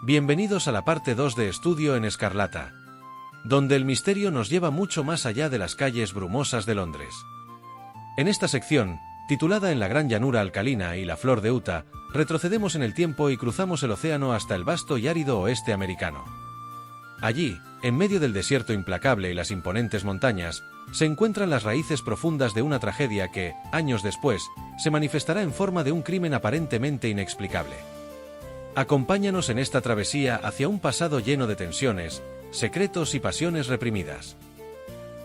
Bienvenidos a la parte 2 de Estudio en Escarlata, donde el misterio nos lleva mucho más allá de las calles brumosas de Londres. En esta sección, titulada En la gran llanura alcalina y la flor de Utah, retrocedemos en el tiempo y cruzamos el océano hasta el vasto y árido oeste americano. Allí, en medio del desierto implacable y las imponentes montañas, se encuentran las raíces profundas de una tragedia que, años después, se manifestará en forma de un crimen aparentemente inexplicable. Acompáñanos en esta travesía hacia un pasado lleno de tensiones, secretos y pasiones reprimidas.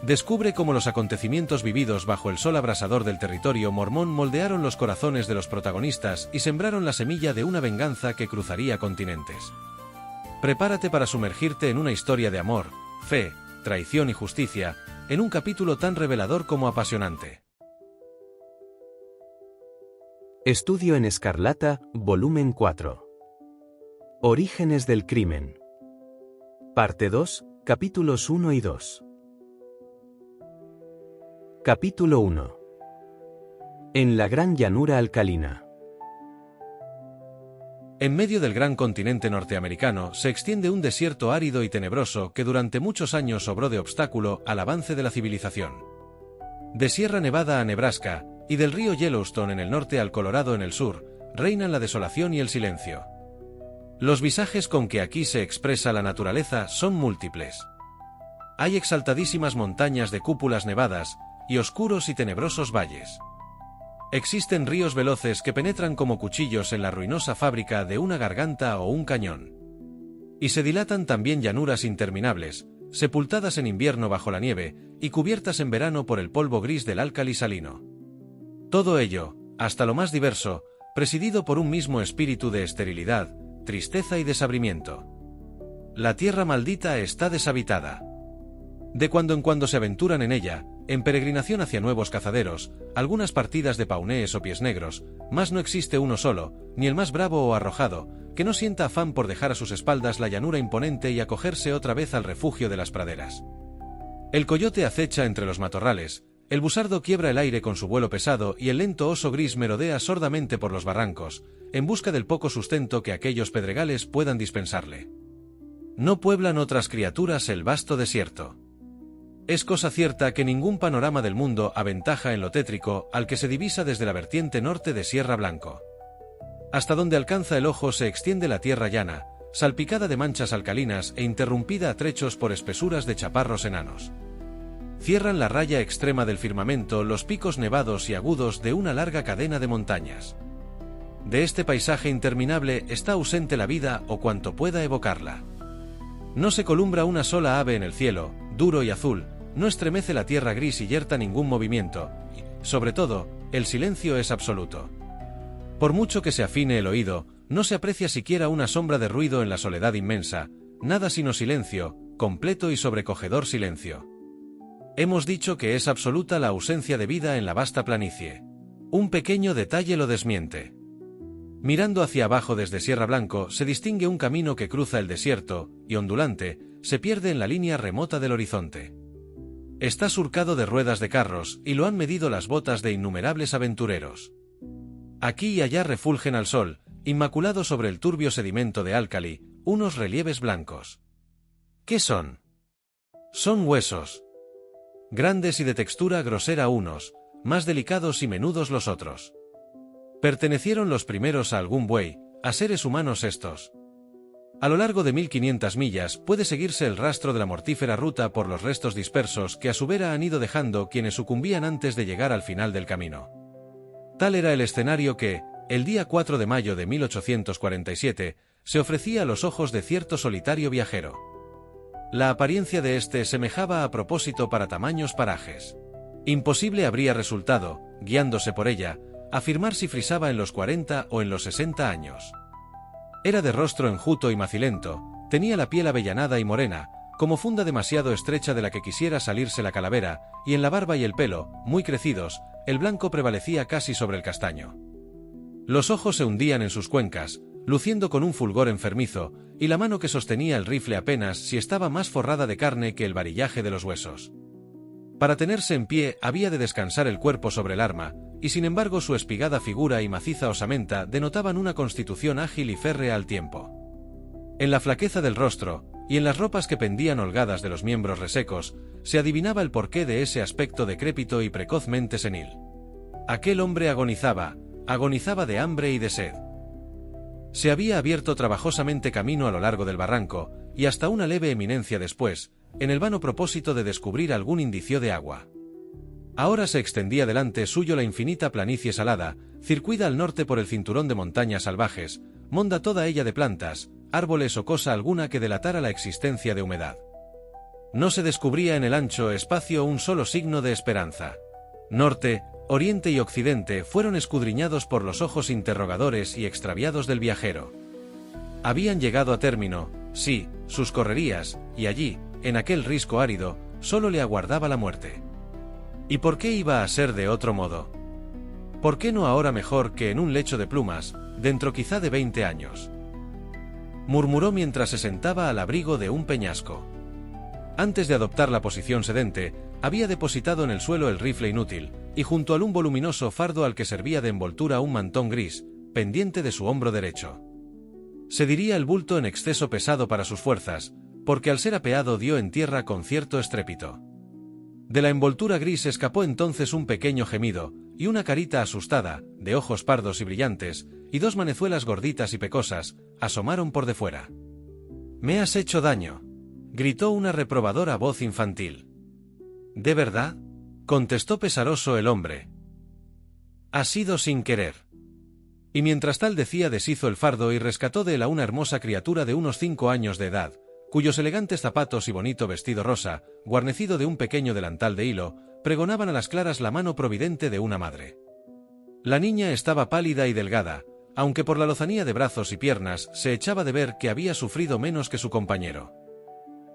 Descubre cómo los acontecimientos vividos bajo el sol abrasador del territorio mormón moldearon los corazones de los protagonistas y sembraron la semilla de una venganza que cruzaría continentes. Prepárate para sumergirte en una historia de amor, fe, traición y justicia, en un capítulo tan revelador como apasionante. Estudio en Escarlata, volumen 4. Orígenes del crimen. Parte 2, capítulos 1 y 2. Capítulo 1. En la gran llanura alcalina. En medio del gran continente norteamericano se extiende un desierto árido y tenebroso que durante muchos años obró de obstáculo al avance de la civilización. De Sierra Nevada a Nebraska, y del río Yellowstone en el norte al Colorado en el sur, reinan la desolación y el silencio. Los visajes con que aquí se expresa la naturaleza son múltiples. Hay exaltadísimas montañas de cúpulas nevadas, y oscuros y tenebrosos valles. Existen ríos veloces que penetran como cuchillos en la ruinosa fábrica de una garganta o un cañón. Y se dilatan también llanuras interminables, sepultadas en invierno bajo la nieve, y cubiertas en verano por el polvo gris del álcali salino. Todo ello, hasta lo más diverso, presidido por un mismo espíritu de esterilidad, tristeza y desabrimiento. La tierra maldita está deshabitada. De cuando en cuando se aventuran en ella, en peregrinación hacia nuevos cazaderos, algunas partidas de paunees o pies negros, mas no existe uno solo, ni el más bravo o arrojado, que no sienta afán por dejar a sus espaldas la llanura imponente y acogerse otra vez al refugio de las praderas. El coyote acecha entre los matorrales, el busardo quiebra el aire con su vuelo pesado y el lento oso gris merodea sordamente por los barrancos, en busca del poco sustento que aquellos pedregales puedan dispensarle. No pueblan otras criaturas el vasto desierto. Es cosa cierta que ningún panorama del mundo aventaja en lo tétrico al que se divisa desde la vertiente norte de Sierra Blanco. Hasta donde alcanza el ojo se extiende la tierra llana, salpicada de manchas alcalinas e interrumpida a trechos por espesuras de chaparros enanos. Cierran la raya extrema del firmamento los picos nevados y agudos de una larga cadena de montañas. De este paisaje interminable está ausente la vida o cuanto pueda evocarla. No se columbra una sola ave en el cielo, duro y azul, no estremece la tierra gris y yerta ningún movimiento, y, sobre todo, el silencio es absoluto. Por mucho que se afine el oído, no se aprecia siquiera una sombra de ruido en la soledad inmensa, nada sino silencio, completo y sobrecogedor silencio. Hemos dicho que es absoluta la ausencia de vida en la vasta planicie. Un pequeño detalle lo desmiente. Mirando hacia abajo desde Sierra Blanco se distingue un camino que cruza el desierto, y ondulante, se pierde en la línea remota del horizonte. Está surcado de ruedas de carros, y lo han medido las botas de innumerables aventureros. Aquí y allá refulgen al sol, inmaculados sobre el turbio sedimento de álcali, unos relieves blancos. ¿Qué son? Son huesos. Grandes y de textura grosera unos, más delicados y menudos los otros. Pertenecieron los primeros a algún buey, a seres humanos estos. A lo largo de 1500 millas puede seguirse el rastro de la mortífera ruta por los restos dispersos que a su vera han ido dejando quienes sucumbían antes de llegar al final del camino. Tal era el escenario que, el día 4 de mayo de 1847, se ofrecía a los ojos de cierto solitario viajero. La apariencia de éste semejaba a propósito para tamaños parajes. Imposible habría resultado, guiándose por ella, afirmar si frisaba en los 40 o en los 60 años. Era de rostro enjuto y macilento, tenía la piel avellanada y morena, como funda demasiado estrecha de la que quisiera salirse la calavera, y en la barba y el pelo, muy crecidos, el blanco prevalecía casi sobre el castaño. Los ojos se hundían en sus cuencas, luciendo con un fulgor enfermizo, y la mano que sostenía el rifle apenas si estaba más forrada de carne que el varillaje de los huesos. Para tenerse en pie había de descansar el cuerpo sobre el arma, y sin embargo su espigada figura y maciza osamenta denotaban una constitución ágil y férrea al tiempo. En la flaqueza del rostro, y en las ropas que pendían holgadas de los miembros resecos, se adivinaba el porqué de ese aspecto decrépito y precozmente senil. Aquel hombre agonizaba de hambre y de sed. Se había abierto trabajosamente camino a lo largo del barranco, y hasta una leve eminencia después, en el vano propósito de descubrir algún indicio de agua. Ahora se extendía delante suyo la infinita planicie salada, circuida al norte por el cinturón de montañas salvajes, monda toda ella de plantas, árboles o cosa alguna que delatara la existencia de humedad. No se descubría en el ancho espacio un solo signo de esperanza. Norte, oriente y occidente fueron escudriñados por los ojos interrogadores y extraviados del viajero. Habían llegado a término, sí, sus correrías, y allí, en aquel risco árido, solo le aguardaba la muerte. ¿Y por qué iba a ser de otro modo? ¿Por qué no ahora mejor que en un lecho de plumas, dentro quizá de 20 años? Murmuró mientras se sentaba al abrigo de un peñasco. Antes de adoptar la posición sedente, había depositado en el suelo el rifle inútil, y junto al un voluminoso fardo al que servía de envoltura un mantón gris, pendiente de su hombro derecho. Se diría el bulto en exceso pesado para sus fuerzas, porque al ser apeado dio en tierra con cierto estrépito. De la envoltura gris escapó entonces un pequeño gemido, y una carita asustada, de ojos pardos y brillantes, y dos manezuelas gorditas y pecosas, asomaron por de fuera. «Me has hecho daño», gritó una reprobadora voz infantil. «¿De verdad?», contestó pesaroso el hombre. «Ha sido sin querer». Y mientras tal decía deshizo el fardo y rescató de él a una hermosa criatura de unos 5 años de edad, cuyos elegantes zapatos y bonito vestido rosa, guarnecido de un pequeño delantal de hilo, pregonaban a las claras la mano providente de una madre. La niña estaba pálida y delgada, aunque por la lozanía de brazos y piernas se echaba de ver que había sufrido menos que su compañero.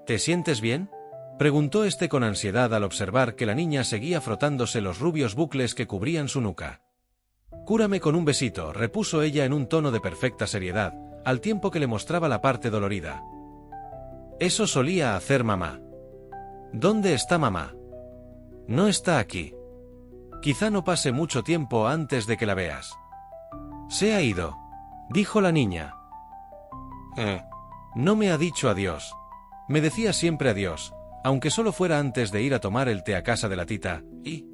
«¿Te sientes bien?», preguntó este con ansiedad al observar que la niña seguía frotándose los rubios bucles que cubrían su nuca. «Cúrame con un besito», repuso ella en un tono de perfecta seriedad, al tiempo que le mostraba la parte dolorida. «Eso solía hacer mamá». «¿Dónde está mamá?». «No está aquí. Quizá no pase mucho tiempo antes de que la veas». «Se ha ido», dijo la niña. «No me ha dicho adiós. Me decía siempre adiós, aunque solo fuera antes de ir a tomar el té a casa de la tita, y...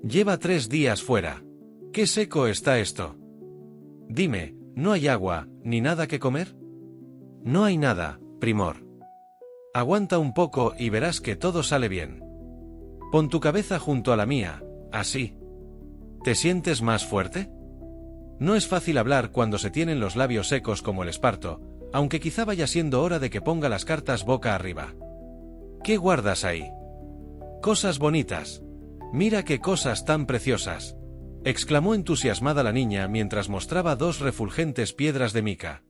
lleva 3 días fuera. Qué seco está esto. Dime, ¿no hay agua, ni nada que comer?». «No hay nada, Primor. Aguanta un poco y verás que todo sale bien. Pon tu cabeza junto a la mía, así. ¿Te sientes más fuerte?». No es fácil hablar cuando se tienen los labios secos como el esparto, aunque quizá vaya siendo hora de que ponga las cartas boca arriba. «¿Qué guardas ahí?». «Cosas bonitas. Mira qué cosas tan preciosas», exclamó entusiasmada la niña mientras mostraba 2 refulgentes piedras de mica.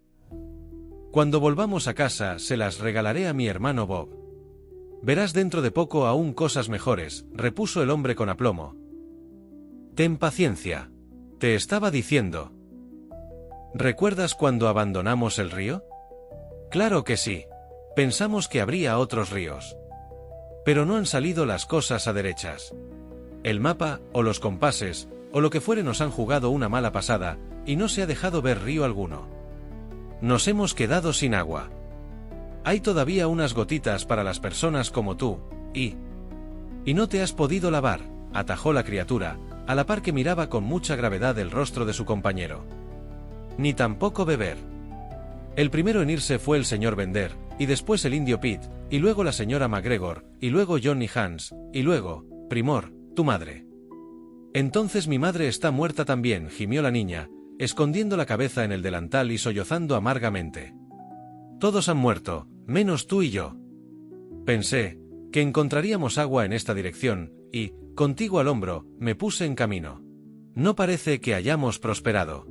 «Cuando volvamos a casa se las regalaré a mi hermano Bob. Verás dentro de poco aún cosas mejores», repuso el hombre con aplomo. «Ten paciencia. Te estaba diciendo». «¿Recuerdas cuando abandonamos el río?». «Claro que sí. Pensamos que habría otros ríos. Pero no han salido las cosas a derechas. El mapa, o los compases, o lo que fuere nos han jugado una mala pasada, y no se ha dejado ver río alguno. Nos hemos quedado sin agua. Hay todavía unas gotitas para las personas como tú, y no te has podido lavar», atajó la criatura, a la par que miraba con mucha gravedad el rostro de su compañero. «Ni tampoco beber. El primero en irse fue el señor Bender, y después el indio Pete, y luego la señora MacGregor, y luego John y Hans, y luego, Primor, tu madre». «Entonces mi madre está muerta también», gimió la niña, escondiendo la cabeza en el delantal y sollozando amargamente. «Todos han muerto, menos tú y yo. Pensé que encontraríamos agua en esta dirección, y, contigo al hombro, me puse en camino. No parece que hayamos prosperado.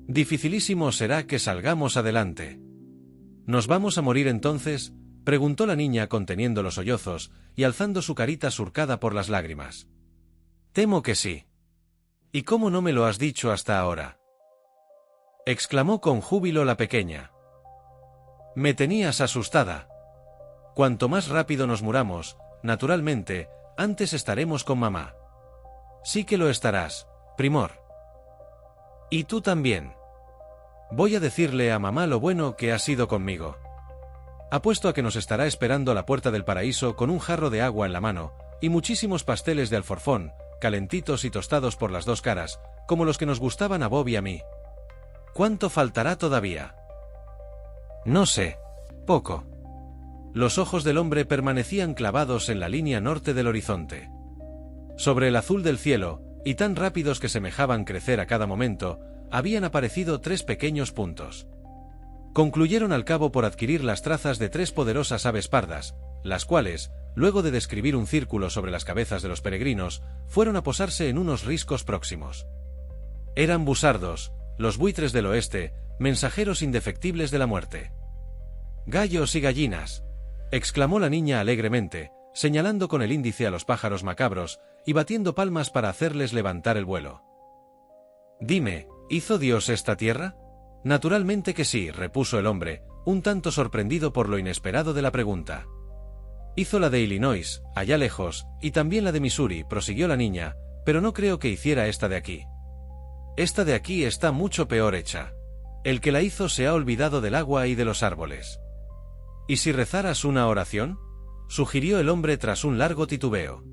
Dificilísimo será que salgamos adelante». «¿Nos vamos a morir entonces?», preguntó la niña conteniendo los sollozos y alzando su carita surcada por las lágrimas. «Temo que sí». «¿Y cómo no me lo has dicho hasta ahora?», exclamó con júbilo la pequeña. «Me tenías asustada. Cuanto más rápido nos muramos, naturalmente, antes estaremos con mamá». «Sí que lo estarás, Primor. Y tú también». Voy a decirle a mamá lo bueno que ha sido conmigo. Apuesto a que nos estará esperando a la puerta del paraíso con un jarro de agua en la mano, y muchísimos pasteles de alforfón, calentitos y tostados por las dos caras, como los que nos gustaban a Bob y a mí. ¿Cuánto faltará todavía? No sé. Poco. Los ojos del hombre permanecían clavados en la línea norte del horizonte. Sobre el azul del cielo, y tan rápidos que semejaban crecer a cada momento, habían aparecido 3 pequeños puntos. Concluyeron al cabo por adquirir las trazas de 3 poderosas aves pardas, las cuales, luego de describir un círculo sobre las cabezas de los peregrinos, fueron a posarse en unos riscos próximos. Eran busardos, los buitres del oeste, mensajeros indefectibles de la muerte. «Gallos y gallinas», exclamó la niña alegremente, señalando con el índice a los pájaros macabros y batiendo palmas para hacerles levantar el vuelo. «Dime, ¿hizo Dios esta tierra?» «Naturalmente que sí», repuso el hombre, un tanto sorprendido por lo inesperado de la pregunta. «Hizo la de Illinois, allá lejos, y también la de Missouri», prosiguió la niña, «pero no creo que hiciera esta de aquí. Esta de aquí está mucho peor hecha. El que la hizo se ha olvidado del agua y de los árboles». «¿Y si rezaras una oración?», sugirió el hombre tras un largo titubeo.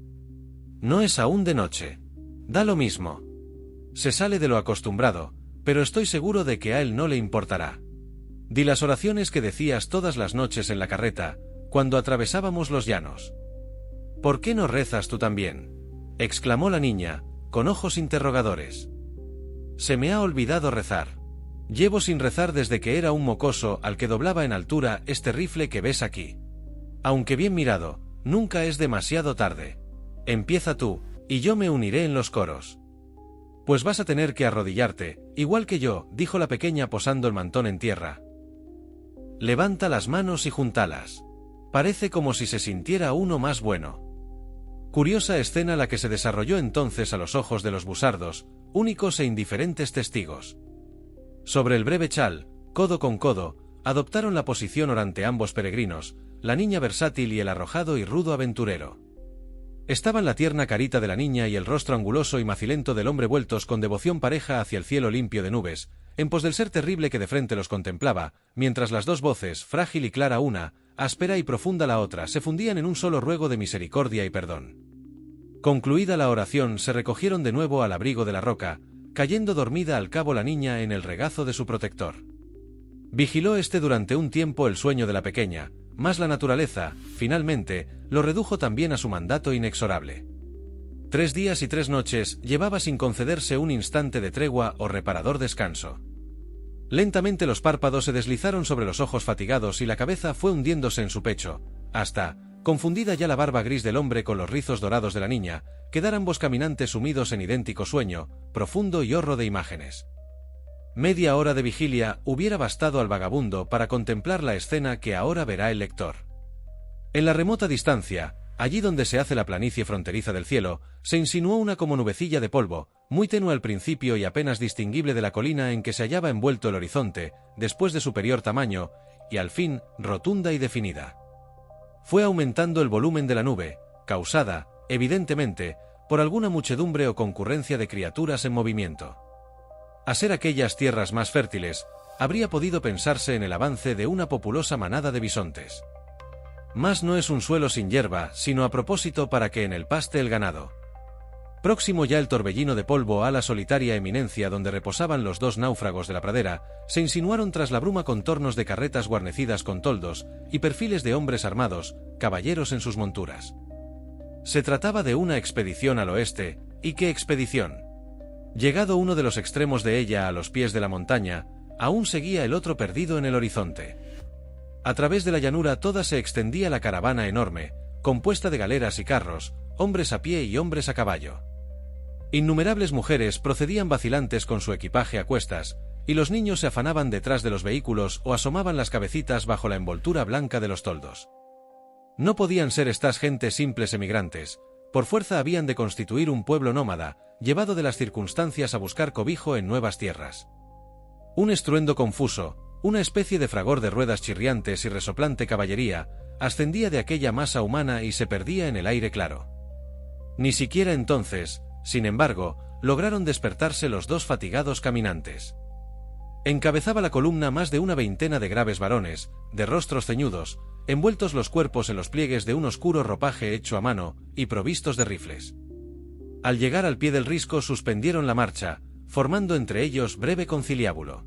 «No es aún de noche. Da lo mismo. Se sale de lo acostumbrado, pero estoy seguro de que a él no le importará. Di las oraciones que decías todas las noches en la carreta, cuando atravesábamos los llanos». «¿Por qué no rezas tú también?», exclamó la niña, con ojos interrogadores. «Se me ha olvidado rezar. Llevo sin rezar desde que era un mocoso al que doblaba en altura este rifle que ves aquí. Aunque bien mirado, nunca es demasiado tarde. Empieza tú, y yo me uniré en los coros». «Pues vas a tener que arrodillarte, igual que yo», dijo la pequeña posando el mantón en tierra. «Levanta las manos y júntalas. Parece como si se sintiera uno más bueno». Curiosa escena la que se desarrolló entonces a los ojos de los busardos, únicos e indiferentes testigos. Sobre el breve chal, codo con codo, adoptaron la posición orante ambos peregrinos, la niña versátil y el arrojado y rudo aventurero. Estaban la tierna carita de la niña y el rostro anguloso y macilento del hombre vueltos con devoción pareja hacia el cielo limpio de nubes, en pos del ser terrible que de frente los contemplaba, mientras las dos voces, frágil y clara una, áspera y profunda la otra, se fundían en un solo ruego de misericordia y perdón. Concluida la oración, se recogieron de nuevo al abrigo de la roca, cayendo dormida al cabo la niña en el regazo de su protector. Vigiló este durante un tiempo el sueño de la pequeña, mas la naturaleza, finalmente, lo redujo también a su mandato inexorable. 3 días y 3 noches llevaba sin concederse un instante de tregua o reparador descanso. Lentamente los párpados se deslizaron sobre los ojos fatigados y la cabeza fue hundiéndose en su pecho, hasta, confundida ya la barba gris del hombre con los rizos dorados de la niña, quedar ambos caminantes sumidos en idéntico sueño, profundo y horro de imágenes. Media hora de vigilia hubiera bastado al vagabundo para contemplar la escena que ahora verá el lector. En la remota distancia, allí donde se hace la planicie fronteriza del cielo, se insinuó una como nubecilla de polvo, muy tenue al principio y apenas distinguible de la colina en que se hallaba envuelto el horizonte, después de superior tamaño, y al fin, rotunda y definida. Fue aumentando el volumen de la nube, causada, evidentemente, por alguna muchedumbre o concurrencia de criaturas en movimiento. A ser aquellas tierras más fértiles, habría podido pensarse en el avance de una populosa manada de bisontes. Mas no es un suelo sin hierba, sino a propósito para que en él paste el ganado. Próximo ya el torbellino de polvo a la solitaria eminencia donde reposaban los 2 náufragos de la pradera, se insinuaron tras la bruma contornos de carretas guarnecidas con toldos, y perfiles de hombres armados, caballeros en sus monturas. Se trataba de una expedición al oeste, ¿y qué expedición? Llegado uno de los extremos de ella a los pies de la montaña, aún seguía el otro perdido en el horizonte. A través de la llanura toda se extendía la caravana enorme, compuesta de galeras y carros, hombres a pie y hombres a caballo. Innumerables mujeres procedían vacilantes con su equipaje a cuestas, y los niños se afanaban detrás de los vehículos o asomaban las cabecitas bajo la envoltura blanca de los toldos. No podían ser estas gentes simples emigrantes, por fuerza habían de constituir un pueblo nómada, llevado de las circunstancias a buscar cobijo en nuevas tierras. Un estruendo confuso, una especie de fragor de ruedas chirriantes y resoplante caballería, ascendía de aquella masa humana y se perdía en el aire claro. Ni siquiera entonces, sin embargo, lograron despertarse los 2 fatigados caminantes. Encabezaba la columna más de una veintena de graves varones, de rostros ceñudos, envueltos los cuerpos en los pliegues de un oscuro ropaje hecho a mano, y provistos de rifles. Al llegar al pie del risco suspendieron la marcha, formando entre ellos breve conciliábulo.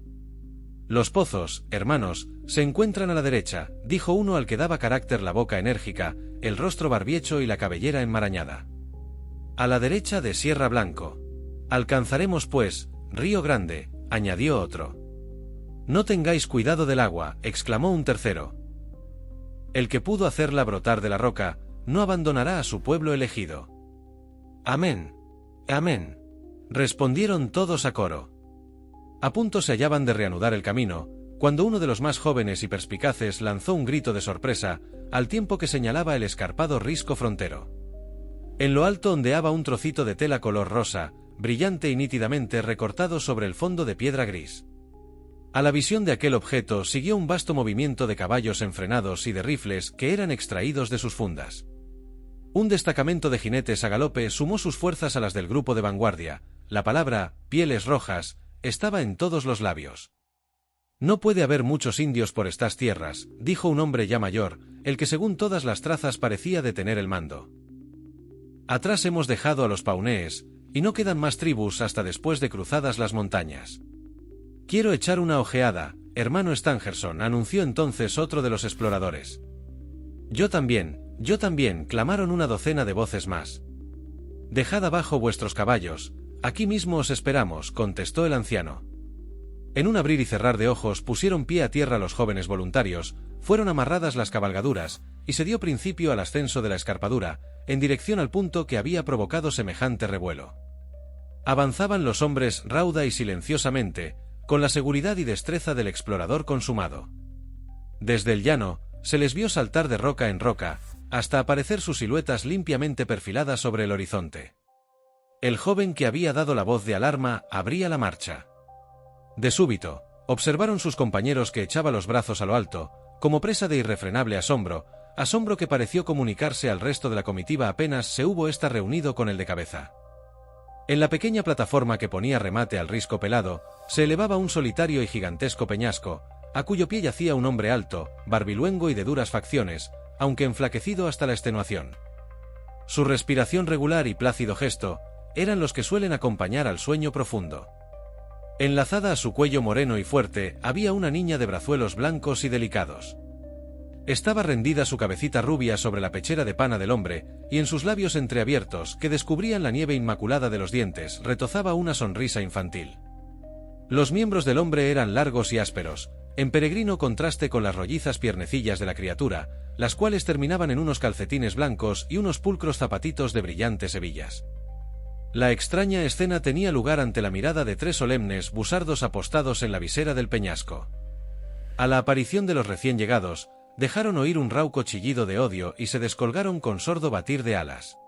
«Los pozos, hermanos, se encuentran a la derecha», dijo uno al que daba carácter la boca enérgica, el rostro barbiecho y la cabellera enmarañada. «A la derecha de Sierra Blanco. Alcanzaremos, pues, Río Grande», añadió otro. «No tengáis cuidado del agua», exclamó un tercero. «El que pudo hacerla brotar de la roca, no abandonará a su pueblo elegido». «Amén. Amén», respondieron todos a coro. A punto se hallaban de reanudar el camino, cuando uno de los más jóvenes y perspicaces lanzó un grito de sorpresa, al tiempo que señalaba el escarpado risco frontero. En lo alto ondeaba un trocito de tela color rosa, brillante y nítidamente recortado sobre el fondo de piedra gris. A la visión de aquel objeto siguió un vasto movimiento de caballos enfrenados y de rifles que eran extraídos de sus fundas. Un destacamento de jinetes a galope sumó sus fuerzas a las del grupo de vanguardia. La palabra «pieles rojas» estaba en todos los labios. «No puede haber muchos indios por estas tierras», dijo un hombre ya mayor, el que según todas las trazas parecía detener el mando. «Atrás hemos dejado a los paunees, y no quedan más tribus hasta después de cruzadas las montañas». «Quiero echar una ojeada, hermano Stangerson», anunció entonces otro de los exploradores. Yo también», clamaron una docena de voces más. «Dejad abajo vuestros caballos, aquí mismo os esperamos», contestó el anciano. En un abrir y cerrar de ojos pusieron pie a tierra los jóvenes voluntarios, fueron amarradas las cabalgaduras, y se dio principio al ascenso de la escarpadura, en dirección al punto que había provocado semejante revuelo. Avanzaban los hombres rauda y silenciosamente, con la seguridad y destreza del explorador consumado. Desde el llano, se les vio saltar de roca en roca, hasta aparecer sus siluetas limpiamente perfiladas sobre el horizonte. El joven que había dado la voz de alarma abría la marcha. De súbito, observaron sus compañeros que echaba los brazos a lo alto, como presa de irrefrenable asombro que pareció comunicarse al resto de la comitiva apenas se hubo ésta reunido con el de cabeza. En la pequeña plataforma que ponía remate al risco pelado, se elevaba un solitario y gigantesco peñasco, a cuyo pie yacía un hombre alto, barbiluengo y de duras facciones, aunque enflaquecido hasta la extenuación. Su respiración regular y plácido gesto eran los que suelen acompañar al sueño profundo. Enlazada a su cuello moreno y fuerte había una niña de brazuelos blancos y delicados. Estaba rendida su cabecita rubia sobre la pechera de pana del hombre, y en sus labios entreabiertos, que descubrían la nieve inmaculada de los dientes, retozaba una sonrisa infantil. Los miembros del hombre eran largos y ásperos, en peregrino contraste con las rollizas piernecillas de la criatura, las cuales terminaban en unos calcetines blancos y unos pulcros zapatitos de brillantes hebillas. La extraña escena tenía lugar ante la mirada de tres solemnes busardos apostados en la visera del peñasco. A la aparición de los recién llegados, dejaron oír un rauco chillido de odio y se descolgaron con sordo batir de alas.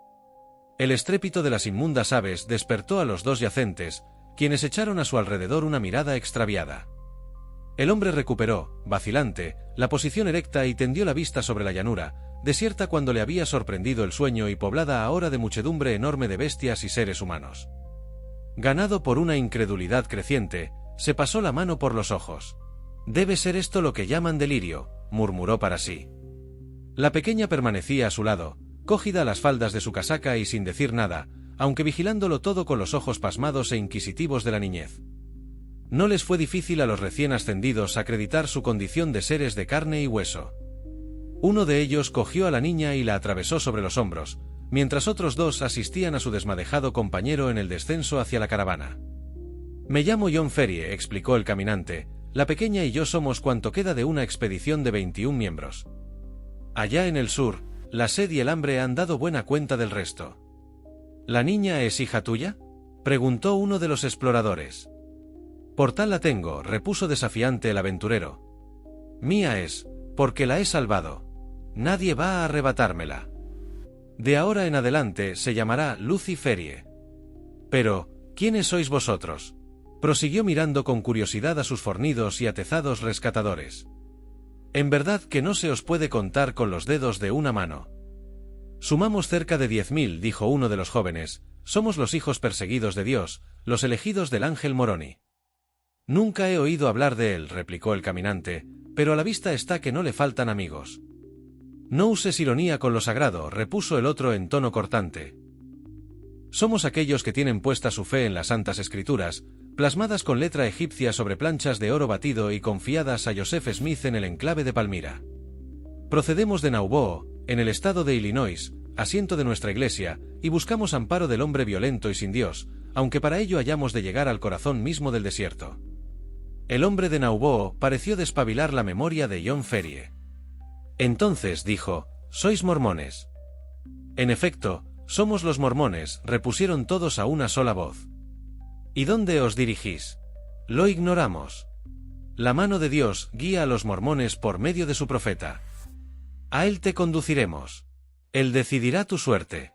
El estrépito de las inmundas aves despertó a los dos yacentes, quienes echaron a su alrededor una mirada extraviada. El hombre recuperó, vacilante, la posición erecta y tendió la vista sobre la llanura, desierta cuando le había sorprendido el sueño y poblada ahora de muchedumbre enorme de bestias y seres humanos. Ganado por una incredulidad creciente, se pasó la mano por los ojos. «Debe ser esto lo que llaman delirio», murmuró para sí. La pequeña permanecía a su lado, cógida a las faldas de su casaca y sin decir nada, aunque vigilándolo todo con los ojos pasmados e inquisitivos de la niñez. No les fue difícil a los recién ascendidos acreditar su condición de seres de carne y hueso. Uno de ellos cogió a la niña y la atravesó sobre los hombros, mientras otros dos asistían a su desmadejado compañero en el descenso hacia la caravana. «Mellamo John Ferrie», explicó el caminante. «La pequeña y yo somos cuanto queda de una expedición de 21 miembros. Allá en el sur, la sed y el hambre han dado buena cuenta del resto». «¿La niña es hija tuya?», preguntó uno de los exploradores. «Por tal la tengo», repuso desafiante el aventurero. «Mía es, porque la he salvado. Nadie va a arrebatármela. De ahora en adelante se llamará Lucy Ferrie». «Pero, ¿quiénes sois vosotros?», prosiguió mirando con curiosidad a sus fornidos y atezados rescatadores. «En verdad que no se os puede contar con los dedos de una mano». «Sumamos cerca de 10.000», dijo uno de los jóvenes. «Somos los hijos perseguidos de Dios, los elegidos del ángel Moroni». Nunca he oído hablar de él, replicó el caminante, pero a la vista está que no le faltan amigos. No uses ironía con lo sagrado, repuso el otro en tono cortante. Somos aquellos que tienen puesta su fe en las santas escrituras, plasmadas con letra egipcia sobre planchas de oro batido y confiadas a Joseph Smith en el enclave de Palmira. Procedemos de Nauvoo, en el estado de Illinois, asiento de nuestra iglesia, y buscamos amparo del hombre violento y sin Dios, aunque para ello hayamos de llegar al corazón mismo del desierto. El hombre de Nauvoo pareció despabilar la memoria de John Ferrier. Entonces, dijo, ¿sois mormones? En efecto, somos los mormones, repusieron todos a una sola voz. ¿Y dónde os dirigís? Lo ignoramos. La mano de Dios guía a los mormones por medio de su profeta. A él te conduciremos. Él decidirá tu suerte.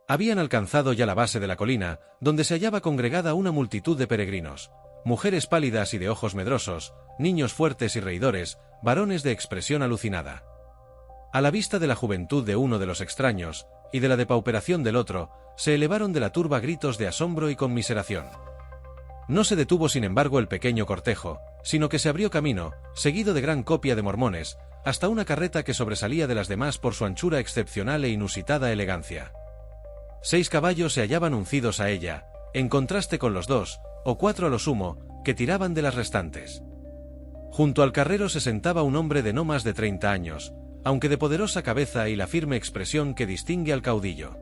Habían alcanzado ya la base de la colina, donde se hallaba congregada una multitud de peregrinos, mujeres pálidas y de ojos medrosos, niños fuertes y reidores, varones de expresión alucinada. A la vista de la juventud de uno de los extraños, y de la depauperación del otro, se elevaron de la turba gritos de asombro y conmiseración. No se detuvo sin embargo el pequeño cortejo, sino que se abrió camino, seguido de gran copia de mormones, hasta una carreta que sobresalía de las demás por su anchura excepcional e inusitada elegancia. 6 caballos se hallaban uncidos a ella, en contraste con los 2, o 4 a lo sumo, que tiraban de las restantes. Junto al carrero se sentaba un hombre de no más de 30 años, aunque de poderosa cabeza y la firme expresión que distingue al caudillo.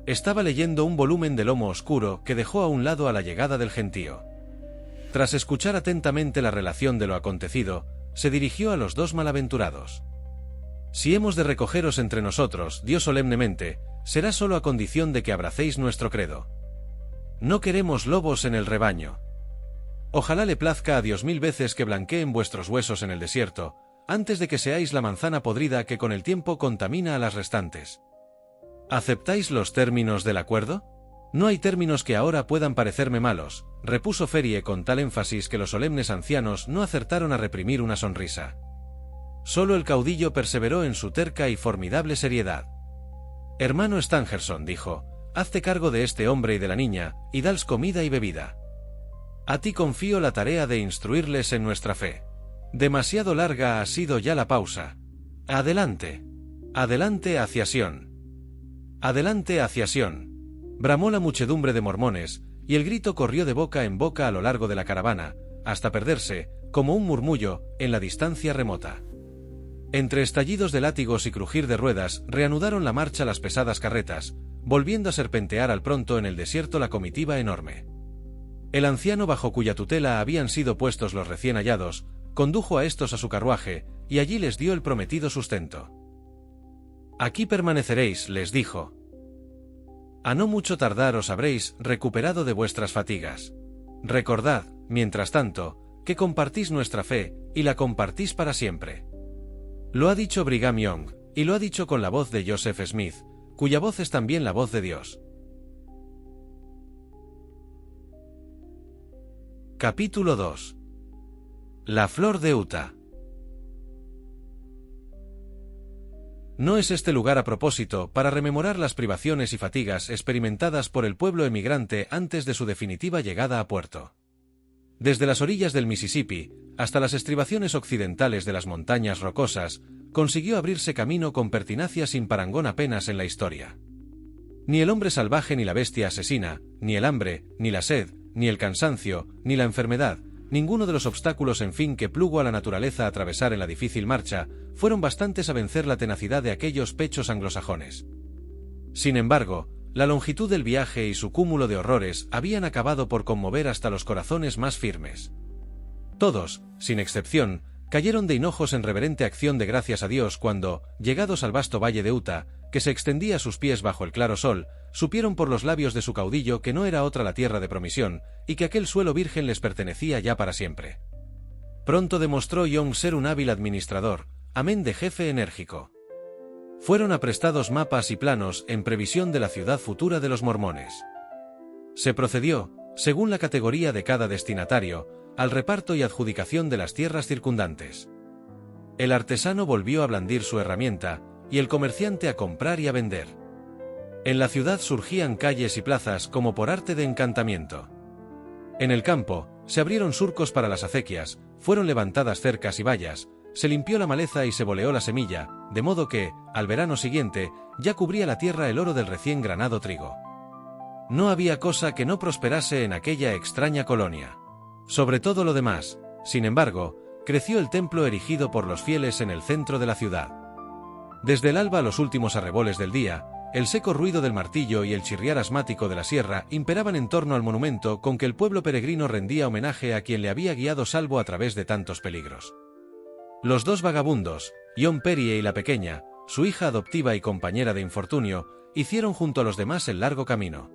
Estaba leyendo un volumen de lomo oscuro que dejó a un lado a la llegada del gentío. Tras escuchar atentamente la relación de lo acontecido, se dirigió a los 2 malaventurados. Si hemos de recogeros entre nosotros, dio solemnemente, será solo a condición de que abracéis nuestro credo. No queremos lobos en el rebaño. Ojalá le plazca a Dios 1000 veces que blanqueen vuestros huesos en el desierto, antes de que seáis la manzana podrida que con el tiempo contamina a las restantes. ¿Aceptáis los términos del acuerdo? No hay términos que ahora puedan parecerme malos, repuso Ferrier con tal énfasis que los solemnes ancianos no acertaron a reprimir una sonrisa. Solo el caudillo perseveró en su terca y formidable seriedad. Hermano Stangerson, dijo, hazte cargo de este hombre y de la niña, y dales comida y bebida. A ti confío la tarea de instruirles en nuestra fe. Demasiado larga ha sido ya la pausa. Adelante. Adelante hacia Sion. Adelante hacia Sion. Bramó la muchedumbre de mormones, y el grito corrió de boca en boca a lo largo de la caravana, hasta perderse, como un murmullo, en la distancia remota. Entre estallidos de látigos y crujir de ruedas, reanudaron la marcha las pesadas carretas, volviendo a serpentear al pronto en el desierto la comitiva enorme. El anciano bajo cuya tutela habían sido puestos los recién hallados, condujo a estos a su carruaje, y allí les dio el prometido sustento. Aquí permaneceréis, les dijo. A no mucho tardar os habréis recuperado de vuestras fatigas. Recordad, mientras tanto, que compartís nuestra fe, y la compartís para siempre. Lo ha dicho Brigham Young, y lo ha dicho con la voz de Joseph Smith, cuya voz es también la voz de Dios. Capítulo 2. La flor de Utah. No es este lugar a propósito para rememorar las privaciones y fatigas experimentadas por el pueblo emigrante antes de su definitiva llegada a puerto. Desde las orillas del Mississippi hasta las estribaciones occidentales de las montañas rocosas, consiguió abrirse camino con pertinacia sin parangón apenas en la historia. Ni el hombre salvaje ni la bestia asesina, ni el hambre, ni la sed, ni el cansancio, ni la enfermedad, ninguno de los obstáculos en fin que plugo a la naturaleza atravesar en la difícil marcha, fueron bastantes a vencer la tenacidad de aquellos pechos anglosajones. Sin embargo, la longitud del viaje y su cúmulo de horrores habían acabado por conmover hasta los corazones más firmes. Todos, sin excepción, cayeron de hinojos en reverente acción de gracias a Dios cuando, llegados al vasto valle de Utah, que se extendía a sus pies bajo el claro sol, supieron por los labios de su caudillo que no era otra la tierra de promisión, y que aquel suelo virgen les pertenecía ya para siempre. Pronto demostró Young ser un hábil administrador, amén de jefe enérgico. Fueron aprestados mapas y planos en previsión de la ciudad futura de los mormones. Se procedió, según la categoría de cada destinatario, al reparto y adjudicación de las tierras circundantes. El artesano volvió a blandir su herramienta, y el comerciante a comprar y a vender. En la ciudad surgían calles y plazas como por arte de encantamiento. En el campo, se abrieron surcos para las acequias, fueron levantadas cercas y vallas, se limpió la maleza y se boleó la semilla, de modo que, al verano siguiente, ya cubría la tierra el oro del recién granado trigo. No había cosa que no prosperase en aquella extraña colonia. Sobre todo lo demás, sin embargo, creció el templo erigido por los fieles en el centro de la ciudad. Desde el alba a los últimos arreboles del día, el seco ruido del martillo y el chirriar asmático de la sierra imperaban en torno al monumento con que el pueblo peregrino rendía homenaje a quien le había guiado salvo a través de tantos peligros. Los dos vagabundos, John Ferrier y la pequeña, su hija adoptiva y compañera de infortunio, hicieron junto a los demás el largo camino.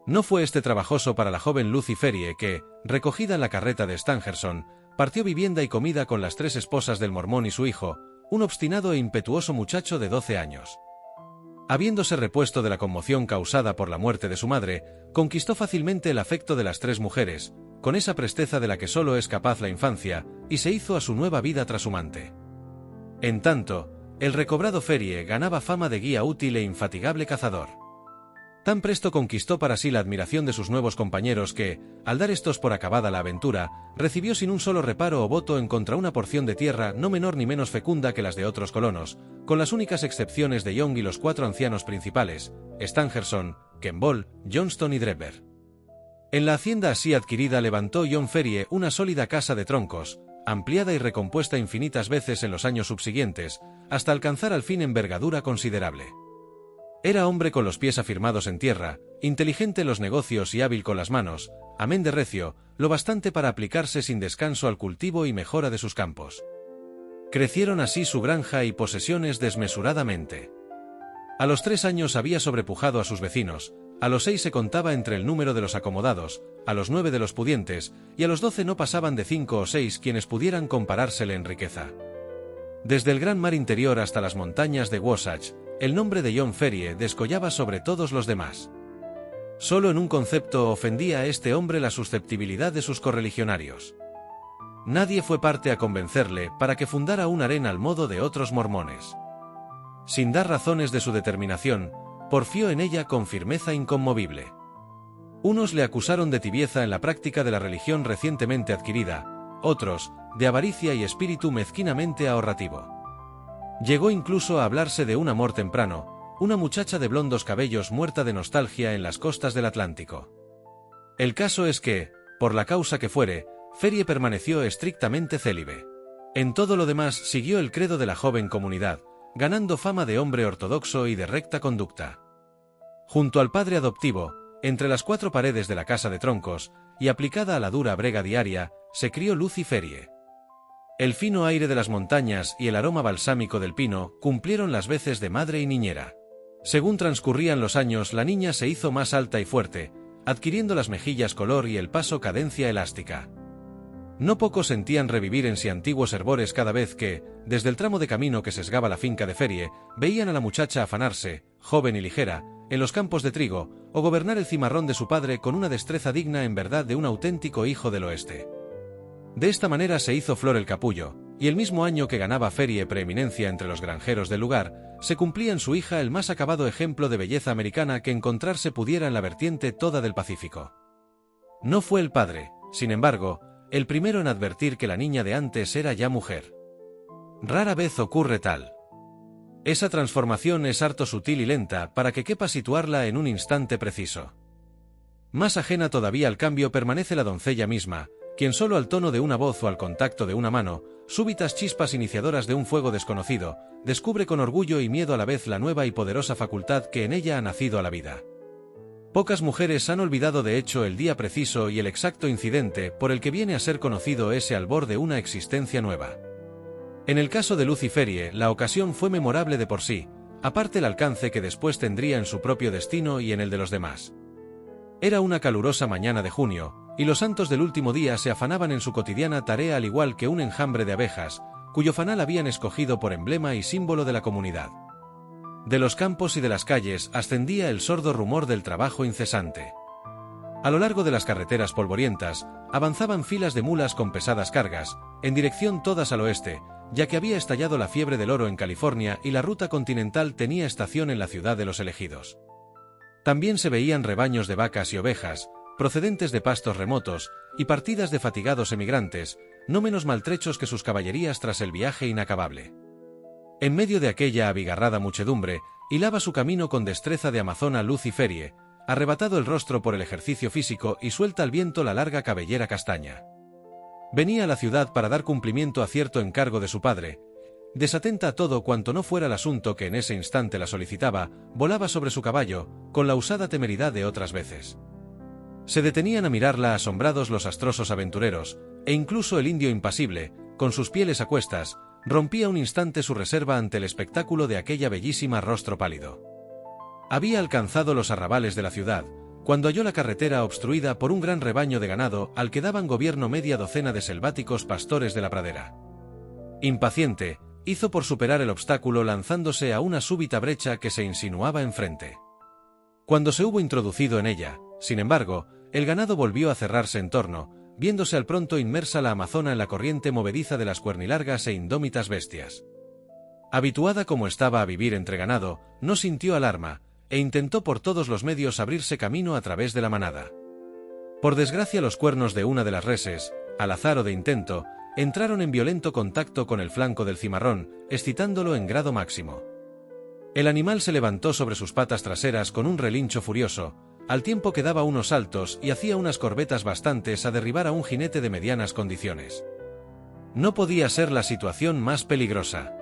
No fue este trabajoso para la joven Lucy Ferrier que, recogida en la carreta de Stangerson, partió vivienda y comida con las 3 esposas del mormón y su hijo, un obstinado e impetuoso muchacho de 12 años. Habiéndose repuesto de la conmoción causada por la muerte de su madre, conquistó fácilmente el afecto de las 3 mujeres, con esa presteza de la que solo es capaz la infancia, y se hizo a su nueva vida trashumante. En tanto, el recobrado Ferrier ganaba fama de guía útil e infatigable cazador. Tan presto conquistó para sí la admiración de sus nuevos compañeros que, al dar estos por acabada la aventura, recibió sin un solo reparo o voto en contra una porción de tierra no menor ni menos fecunda que las de otros colonos, con las únicas excepciones de Young y los 4 ancianos principales, Stangerson, Kemble, Johnston y Drebber. En la hacienda así adquirida levantó John Ferrier una sólida casa de troncos, ampliada y recompuesta infinitas veces en los años subsiguientes, hasta alcanzar al fin envergadura considerable. Era hombre con los pies afirmados en tierra, inteligente en los negocios y hábil con las manos, amén de recio, lo bastante para aplicarse sin descanso al cultivo y mejora de sus campos. Crecieron así su granja y posesiones desmesuradamente. A los 3 años había sobrepujado a sus vecinos, a los 6 se contaba entre el número de los acomodados, a los 9 de los pudientes, y a los 12 no pasaban de 5 o 6 quienes pudieran comparársele en riqueza. Desde el gran mar interior hasta las montañas de Wasatch, el nombre de John Ferrier descollaba sobre todos los demás. Solo en un concepto ofendía a este hombre la susceptibilidad de sus correligionarios. Nadie fue parte a convencerle para que fundara un harén al modo de otros mormones. Sin dar razones de su determinación, porfió en ella con firmeza inconmovible. Unos le acusaron de tibieza en la práctica de la religión recientemente adquirida, otros, de avaricia y espíritu mezquinamente ahorrativo. Llegó incluso a hablarse de un amor temprano, una muchacha de blondos cabellos muerta de nostalgia en las costas del Atlántico. El caso es que, por la causa que fuere, Ferrier permaneció estrictamente célibe. En todo lo demás siguió el credo de la joven comunidad, ganando fama de hombre ortodoxo y de recta conducta. Junto al padre adoptivo, entre las 4 paredes de la casa de troncos, y aplicada a la dura brega diaria, se crió Lucy Ferrier. El fino aire de las montañas y el aroma balsámico del pino cumplieron las veces de madre y niñera. Según transcurrían los años, la niña se hizo más alta y fuerte, adquiriendo las mejillas color y el paso cadencia elástica. No pocos sentían revivir en sí antiguos hervores cada vez que, desde el tramo de camino que sesgaba la finca de Ferrier, veían a la muchacha afanarse, joven y ligera, en los campos de trigo, o gobernar el cimarrón de su padre con una destreza digna en verdad de un auténtico hijo del oeste. De esta manera se hizo flor el capullo, y el mismo año que ganaba Ferrier preeminencia entre los granjeros del lugar, se cumplía en su hija el más acabado ejemplo de belleza americana que encontrarse pudiera en la vertiente toda del Pacífico. No fue el padre, sin embargo, el primero en advertir que la niña de antes era ya mujer. Rara vez ocurre tal. Esa transformación es harto sutil y lenta para que quepa situarla en un instante preciso. Más ajena todavía al cambio permanece la doncella misma, quien solo al tono de una voz o al contacto de una mano, súbitas chispas iniciadoras de un fuego desconocido, descubre con orgullo y miedo a la vez la nueva y poderosa facultad que en ella ha nacido a la vida. Pocas mujeres han olvidado de hecho el día preciso y el exacto incidente por el que viene a ser conocido ese albor de una existencia nueva. En el caso de Lucy Ferrier, la ocasión fue memorable de por sí, aparte el alcance que después tendría en su propio destino y en el de los demás. Era una calurosa mañana de junio, y los santos del último día se afanaban en su cotidiana tarea al igual que un enjambre de abejas, cuyo fanal habían escogido por emblema y símbolo de la comunidad. De los campos y de las calles ascendía el sordo rumor del trabajo incesante. A lo largo de las carreteras polvorientas, avanzaban filas de mulas con pesadas cargas, en dirección todas al oeste, ya que había estallado la fiebre del oro en California y la ruta continental tenía estación en la ciudad de los elegidos. También se veían rebaños de vacas y ovejas, procedentes de pastos remotos, y partidas de fatigados emigrantes, no menos maltrechos que sus caballerías tras el viaje inacabable. En medio de aquella abigarrada muchedumbre, hilaba su camino con destreza de amazona Luciferie, arrebatado el rostro por el ejercicio físico y suelta al viento la larga cabellera castaña. Venía a la ciudad para dar cumplimiento a cierto encargo de su padre. Desatenta a todo cuanto no fuera el asunto que en ese instante la solicitaba, volaba sobre su caballo, con la usada temeridad de otras veces. Se detenían a mirarla asombrados los astrosos aventureros, e incluso el indio impasible, con sus pieles a cuestas, rompía un instante su reserva ante el espectáculo de aquella bellísima rostro pálido. Había alcanzado los arrabales de la ciudad, cuando halló la carretera obstruida por un gran rebaño de ganado al que daban gobierno media docena de selváticos pastores de la pradera. Impaciente, hizo por superar el obstáculo lanzándose a una súbita brecha que se insinuaba enfrente. Cuando se hubo introducido en ella, sin embargo, el ganado volvió a cerrarse en torno, viéndose al pronto inmersa la amazona en la corriente movediza de las cuernilargas e indómitas bestias. Habituada como estaba a vivir entre ganado, no sintió alarma, e intentó por todos los medios abrirse camino a través de la manada. Por desgracia los cuernos de una de las reses, al azar o de intento, entraron en violento contacto con el flanco del cimarrón, excitándolo en grado máximo. El animal se levantó sobre sus patas traseras con un relincho furioso, al tiempo que daba unos saltos y hacía unas corvetas bastantes a derribar a un jinete de medianas condiciones. No podía ser la situación más peligrosa.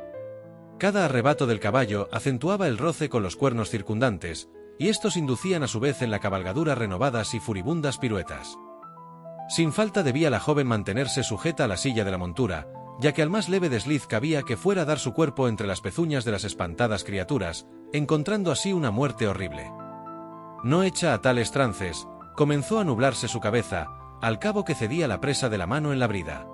Cada arrebato del caballo acentuaba el roce con los cuernos circundantes, y estos inducían a su vez en la cabalgadura renovadas y furibundas piruetas. Sin falta debía la joven mantenerse sujeta a la silla de la montura, ya que al más leve desliz cabía que fuera a dar su cuerpo entre las pezuñas de las espantadas criaturas, encontrando así una muerte horrible. No hecha a tales trances, comenzó a nublarse su cabeza, al cabo que cedía la presa de la mano en la brida.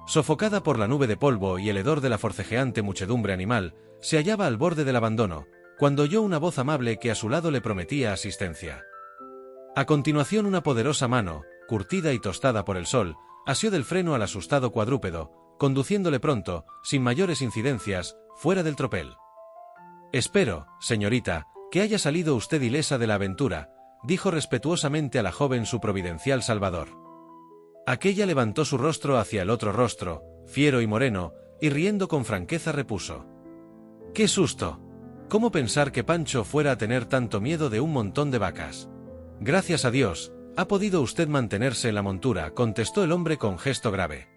Sofocada por la nube de polvo y el hedor de la forcejeante muchedumbre animal, se hallaba al borde del abandono, cuando oyó una voz amable que a su lado le prometía asistencia. A continuación una poderosa mano, curtida y tostada por el sol, asió del freno al asustado cuadrúpedo, conduciéndole pronto, sin mayores incidencias, fuera del tropel. «Espero, señorita, que haya salido usted ilesa de la aventura», dijo respetuosamente a la joven su providencial salvador. Aquella levantó su rostro hacia el otro rostro, fiero y moreno, y riendo con franqueza repuso: «¡Qué susto! ¿Cómo pensar que Pancho fuera a tener tanto miedo de un montón de vacas? Gracias a Dios, ha podido usted mantenerse en la montura», contestó el hombre con gesto grave.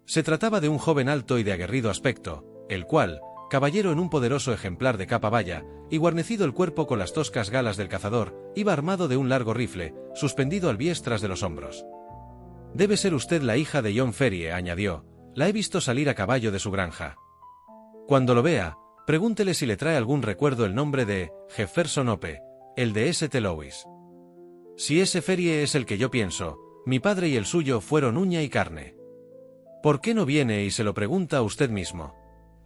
Se trataba de un joven alto y de aguerrido aspecto, el cual, caballero en un poderoso ejemplar de capa baya, y guarnecido el cuerpo con las toscas galas del cazador, iba armado de un largo rifle, suspendido al bies tras de los hombros. «Debe ser usted la hija de John Ferrie», añadió, «la he visto salir a caballo de su granja. Cuando lo vea, pregúntele si le trae algún recuerdo el nombre de Jefferson Hope, el de St. Louis. Si ese Ferrie es el que yo pienso, mi padre y el suyo fueron uña y carne. ¿Por qué no viene y se lo pregunta a usted mismo?»,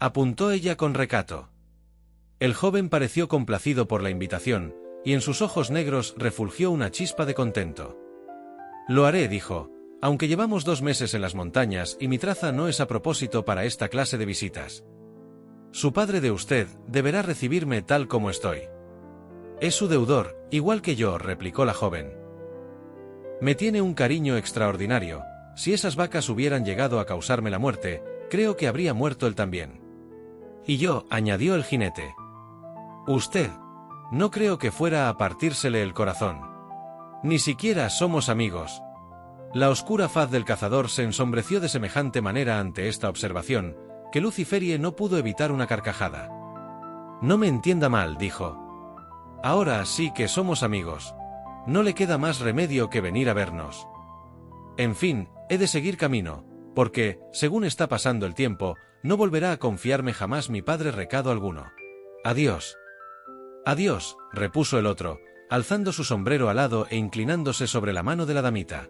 apuntó ella con recato. El joven pareció complacido por la invitación, y en sus ojos negros refulgió una chispa de contento. «Lo haré», dijo, «aunque llevamos 2 meses en las montañas y mi traza no es a propósito para esta clase de visitas. Su padre de usted deberá recibirme tal como estoy». «Es su deudor, igual que yo», replicó la joven. «Me tiene un cariño extraordinario. Si esas vacas hubieran llegado a causarme la muerte, creo que habría muerto él también». «Y yo», añadió el jinete. «Usted. No creo que fuera a partírsele el corazón. Ni siquiera somos amigos». La oscura faz del cazador se ensombreció de semejante manera ante esta observación, que Luciferie no pudo evitar una carcajada. «No me entienda mal», dijo. «Ahora sí que somos amigos. No le queda más remedio que venir a vernos. En fin, he de seguir camino, porque, según está pasando el tiempo, no volverá a confiarme jamás mi padre recado alguno. Adiós». «Adiós», repuso el otro, alzando su sombrero alado e inclinándose sobre la mano de la damita.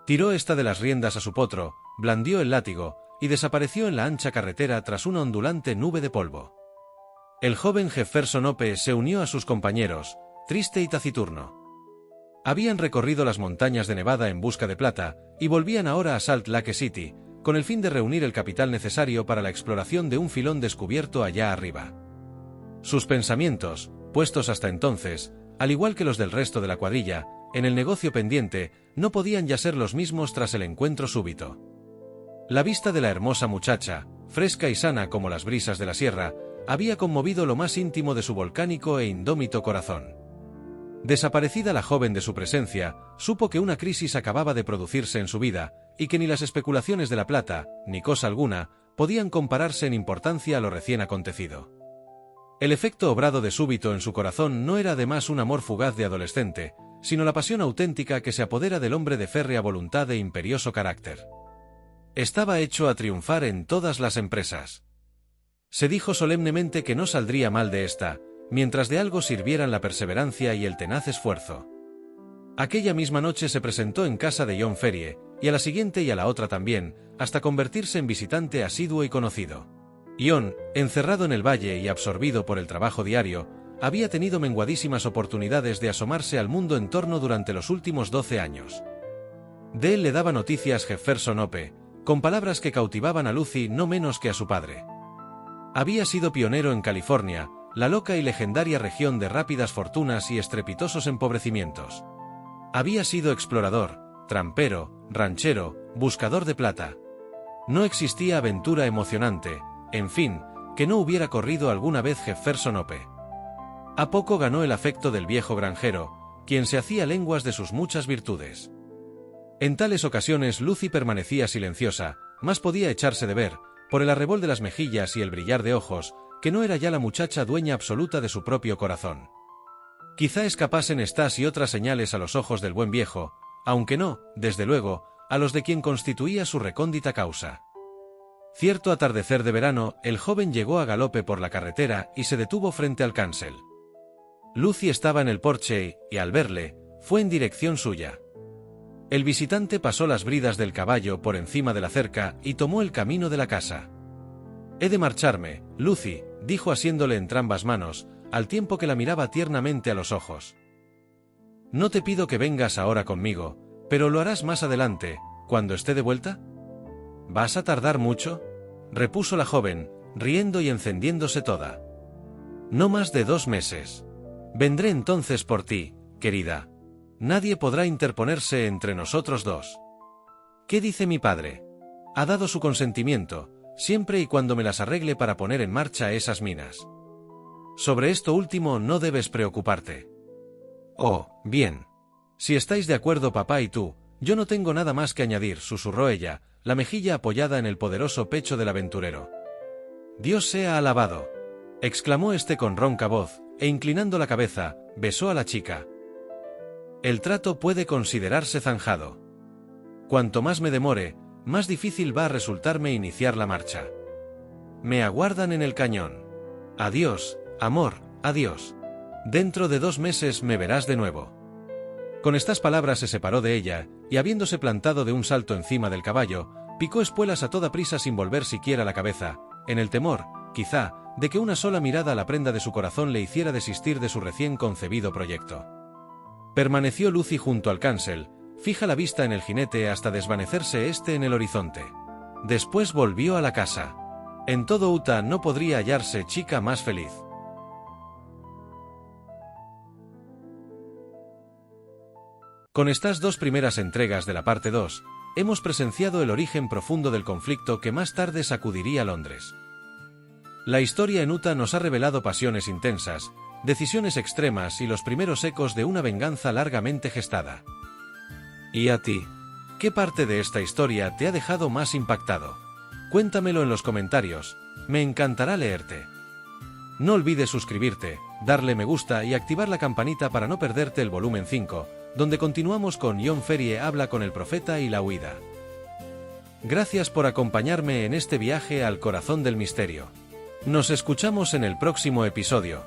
Tiró ésta de las riendas a su potro, blandió el látigo, y desapareció en la ancha carretera tras una ondulante nube de polvo. El joven Jefferson Hope se unió a sus compañeros, triste y taciturno. Habían recorrido las montañas de Nevada en busca de plata, y volvían ahora a Salt Lake City, con el fin de reunir el capital necesario para la exploración de un filón descubierto allá arriba. Sus pensamientos, puestos hasta entonces, al igual que los del resto de la cuadrilla, en el negocio pendiente, no podían ya ser los mismos tras el encuentro súbito. La vista de la hermosa muchacha, fresca y sana como las brisas de la sierra, había conmovido lo más íntimo de su volcánico e indómito corazón. Desaparecida la joven de su presencia, supo que una crisis acababa de producirse en su vida, y que ni las especulaciones de la plata, ni cosa alguna, podían compararse en importancia a lo recién acontecido. El efecto obrado de súbito en su corazón no era además un amor fugaz de adolescente, sino la pasión auténtica que se apodera del hombre de férrea voluntad e imperioso carácter. Estaba hecho a triunfar en todas las empresas. Se dijo solemnemente que no saldría mal de esta, mientras de algo sirvieran la perseverancia y el tenaz esfuerzo. Aquella misma noche se presentó en casa de John Ferrier, y a la siguiente y a la otra también, hasta convertirse en visitante asiduo y conocido. John, encerrado en el valle y absorbido por el trabajo diario, había tenido menguadísimas oportunidades de asomarse al mundo en torno durante los últimos 12 años. De él le daba noticias Jefferson Hope, con palabras que cautivaban a Lucy no menos que a su padre. Había sido pionero en California, la loca y legendaria región de rápidas fortunas y estrepitosos empobrecimientos. Había sido explorador, trampero, ranchero, buscador de plata. No existía aventura emocionante, en fin, que no hubiera corrido alguna vez Jefferson Hope. A poco ganó el afecto del viejo granjero, quien se hacía lenguas de sus muchas virtudes. En tales ocasiones Lucy permanecía silenciosa, más podía echarse de ver, por el arrebol de las mejillas y el brillar de ojos, que no era ya la muchacha dueña absoluta de su propio corazón. Quizá escapasen estas y otras señales a los ojos del buen viejo, aunque no, desde luego, a los de quien constituía su recóndita causa. Cierto atardecer de verano, el joven llegó a galope por la carretera y se detuvo frente al cancel. Lucy estaba en el porche y, al verle, fue en dirección suya. El visitante pasó las bridas del caballo por encima de la cerca y tomó el camino de la casa. «He de marcharme, Lucy», dijo asiéndole entrambas manos, al tiempo que la miraba tiernamente a los ojos. «No te pido que vengas ahora conmigo, pero lo harás más adelante, cuando esté de vuelta». «¿Vas a tardar mucho?», repuso la joven, riendo y encendiéndose toda. «No más de 2 meses. Vendré entonces por ti, querida. Nadie podrá interponerse entre nosotros dos». «¿Qué dice mi padre?» «Ha dado su consentimiento, siempre y cuando me las arregle para poner en marcha esas minas. Sobre esto último no debes preocuparte». «Oh, bien. Si estáis de acuerdo papá y tú, yo no tengo nada más que añadir», susurró ella, la mejilla apoyada en el poderoso pecho del aventurero. «Dios sea alabado», exclamó este con ronca voz, e inclinando la cabeza, besó a la chica. «El trato puede considerarse zanjado. Cuanto más me demore, más difícil va a resultarme iniciar la marcha. Me aguardan en el cañón. Adiós, amor, adiós. Dentro de 2 meses me verás de nuevo». Con estas palabras se separó de ella, y habiéndose plantado de un salto encima del caballo, picó espuelas a toda prisa sin volver siquiera la cabeza, en el temor, quizá, de que una sola mirada a la prenda de su corazón le hiciera desistir de su recién concebido proyecto. Permaneció Lucy junto al cancel, fija la vista en el jinete hasta desvanecerse éste en el horizonte. Después volvió a la casa. En todo Utah no podría hallarse chica más feliz. Con estas 2 primeras entregas de la parte 2, hemos presenciado el origen profundo del conflicto que más tarde sacudiría Londres. La historia en Utah nos ha revelado pasiones intensas, decisiones extremas y los primeros ecos de una venganza largamente gestada. ¿Y a ti? ¿Qué parte de esta historia te ha dejado más impactado? Cuéntamelo en los comentarios, me encantará leerte. No olvides suscribirte, darle me gusta y activar la campanita para no perderte el volumen 5, donde continuamos con John Ferrier habla con el profeta y la huida. Gracias por acompañarme en este viaje al corazón del misterio. Nos escuchamos en el próximo episodio.